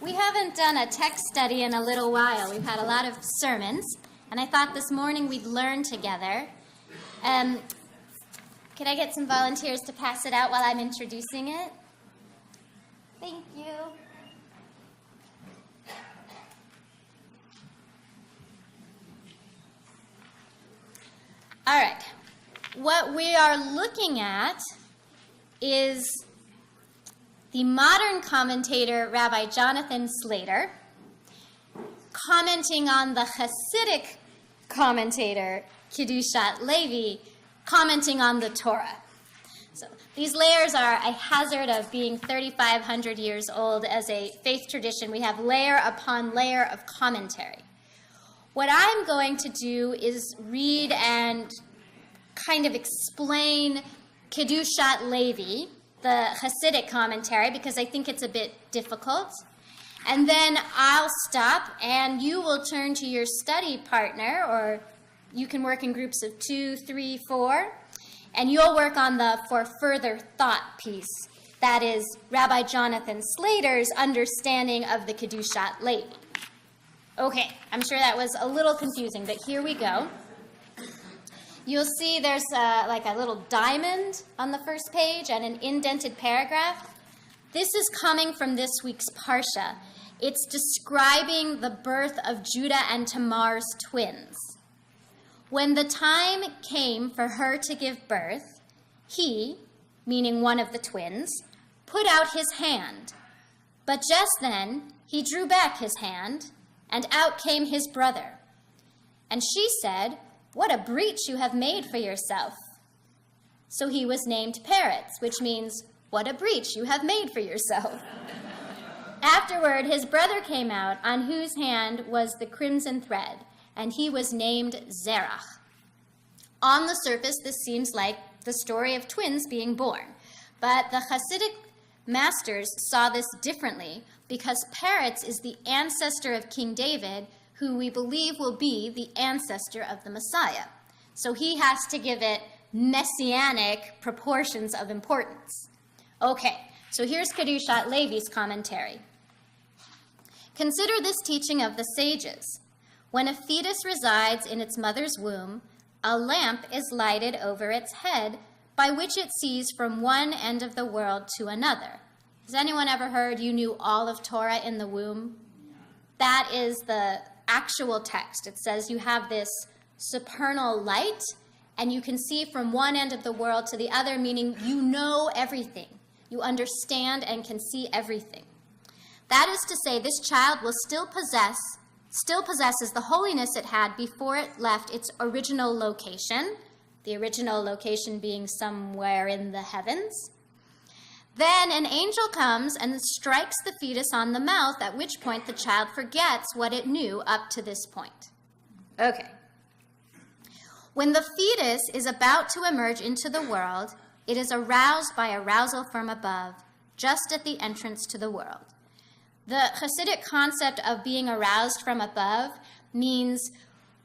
We haven't done a text study in a little while. We've had a lot of sermons, and I thought this morning we'd learn together. Could I get some volunteers to pass it out while I'm introducing it? Thank you. All right. What we are looking at is the modern commentator, Rabbi Jonathan Slater, commenting on the Hasidic commentator, Kedushat Levi, commenting on the Torah. So these layers are a hazard of being 3,500 years old as a faith tradition. We have layer upon layer of commentary. What I'm going to do is read and kind of explain Kedushat Levi, the Hasidic commentary, because I think it's a bit difficult. And then I'll stop, and you will turn to your study partner, or you can work in groups of 2, 3, 4, and you'll work on the for further thought piece. That is Rabbi Jonathan Slater's understanding of the Kedushat Levi. Okay, I'm sure that was a little confusing, but here we go. You'll see there's like a little diamond on the first page and an indented paragraph. This is coming from this week's Parsha. It's describing the birth of Judah and Tamar's twins. When the time came for her to give birth, he, meaning one of the twins, put out his hand. But just then he drew back his hand, and out came his brother. And she said, "What a breach you have made for yourself." So he was named Peretz, which means, "What a breach you have made for yourself." Afterward, his brother came out, on whose hand was the crimson thread, and he was named Zerach. On the surface, this seems like the story of twins being born, but the Hasidic masters saw this differently because Peretz is the ancestor of King David, who we believe will be the ancestor of the Messiah. So he has to give it messianic proportions of importance. Okay, so here's Kedushat Levi's commentary. Consider this teaching of the sages. When a fetus resides in its mother's womb, a lamp is lighted over its head by which it sees from one end of the world to another. Has anyone ever heard you knew all of Torah in the womb? That is the actual text. It says you have this supernal light, and you can see from one end of the world to the other, meaning you know everything. You understand and can see everything. That is to say, this child will still possesses the holiness it had before it left its original location, the original location being somewhere in the heavens. Then an angel comes and strikes the fetus on the mouth, at which point the child forgets what it knew up to this point. Okay. When the fetus is about to emerge into the world, it is aroused by arousal from above, just at the entrance to the world. The Hasidic concept of being aroused from above means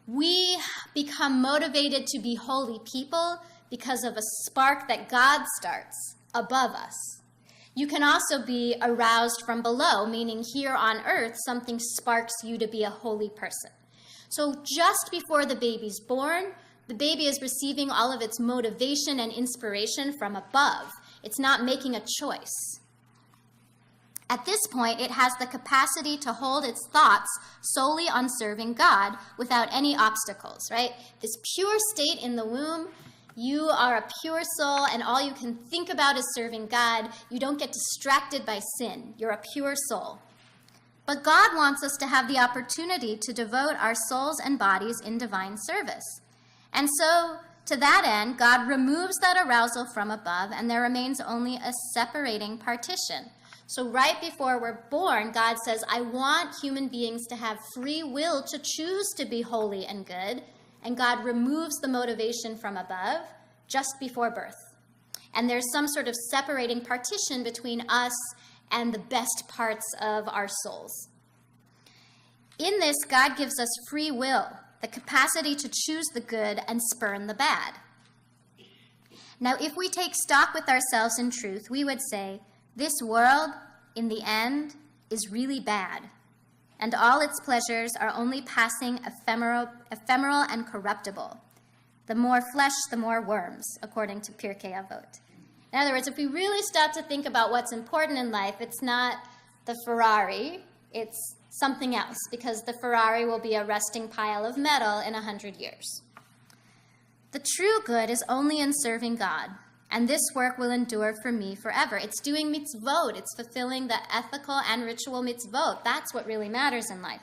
we become motivated to be holy people because of a spark that God starts above us. You can also be aroused from below, meaning here on earth, something sparks you to be a holy person. So just before the baby's born, the baby is receiving all of its motivation and inspiration from above. It's not making a choice. At this point, it has the capacity to hold its thoughts solely on serving God without any obstacles, right? This pure state in the womb, you are a pure soul, and all you can think about is serving God. You don't get distracted by sin. You're a pure soul. But God wants us to have the opportunity to devote our souls and bodies in divine service. And so, to that end, God removes that arousal from above, and there remains only a separating partition. So right before we're born, God says, I want human beings to have free will to choose to be holy and good. And God removes the motivation from above just before birth. And there's some sort of separating partition between us and the best parts of our souls. In this, God gives us free will, the capacity to choose the good and spurn the bad. Now, if we take stock with ourselves in truth, we would say, this world, in the end, is really bad, and all its pleasures are only passing, ephemeral and corruptible. The more flesh, the more worms, according to Pirkei Avot. In other words, if we really stop to think about what's important in life, it's not the Ferrari, it's something else, because the Ferrari will be a rusting pile of metal in 100 years. The true good is only in serving God, and this work will endure for me forever. It's doing mitzvot. It's fulfilling the ethical and ritual mitzvot. That's what really matters in life,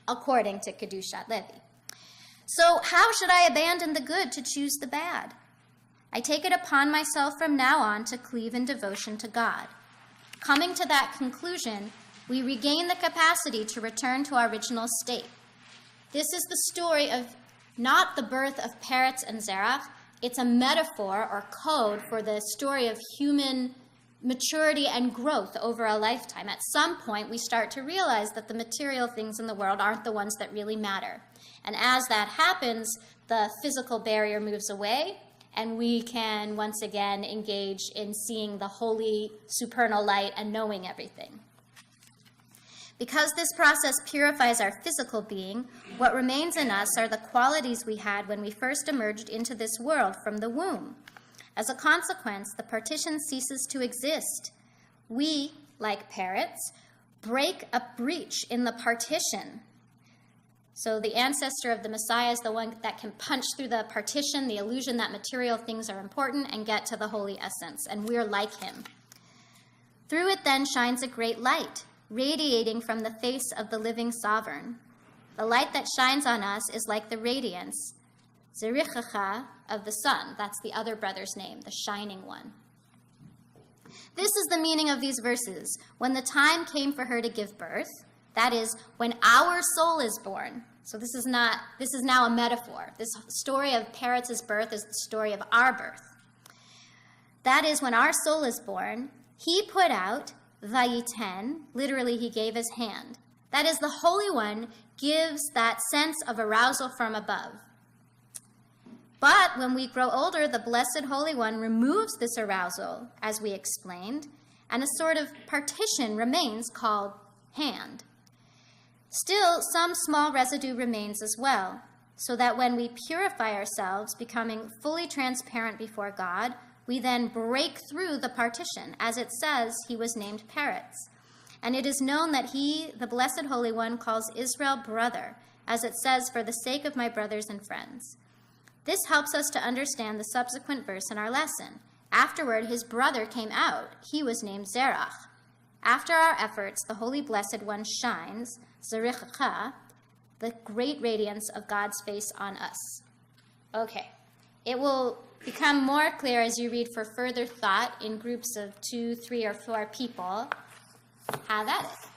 according to Kedushat Levi. So how should I abandon the good to choose the bad? I take it upon myself from now on to cleave in devotion to God. Coming to that conclusion, we regain the capacity to return to our original state. This is the story of not the birth of Peretz and Zerach. It's a metaphor or code for the story of human maturity and growth over a lifetime. At some point, we start to realize that the material things in the world aren't the ones that really matter. And as that happens, the physical barrier moves away, and we can once again engage in seeing the holy supernal light and knowing everything. Because this process purifies our physical being, what remains in us are the qualities we had when we first emerged into this world from the womb. As a consequence, the partition ceases to exist. We, like Peretz, break a breach in the partition. So the ancestor of the Messiah is the one that can punch through the partition, the illusion that material things are important, and get to the holy essence, and we're like him. Through it then shines a great light, radiating from the face of the living sovereign. The light that shines on us is like the radiance, Zerichacha, of the sun. That's the other brother's name, the shining one. This is the meaning of these verses. When the time came for her to give birth, that is, when our soul is born. So this is now a metaphor. This story of Peretz's birth is the story of our birth. That is, when our soul is born, he put out Vayiten, literally he gave his hand. That is, the Holy One gives that sense of arousal from above. But when we grow older, the Blessed Holy One removes this arousal, as we explained, and a sort of partition remains called hand. Still, some small residue remains as well, so that when we purify ourselves, becoming fully transparent before God, we then break through the partition. As it says, he was named Peretz. And it is known that he, the Blessed Holy One, calls Israel brother, as it says, for the sake of my brothers and friends. This helps us to understand the subsequent verse in our lesson. Afterward, his brother came out. He was named Zerach. After our efforts, the Holy Blessed One shines, Zerichacha, the great radiance of God's face on us. Okay, it will become more clear as you read for further thought in groups of 2, 3, or 4 people. Have at it.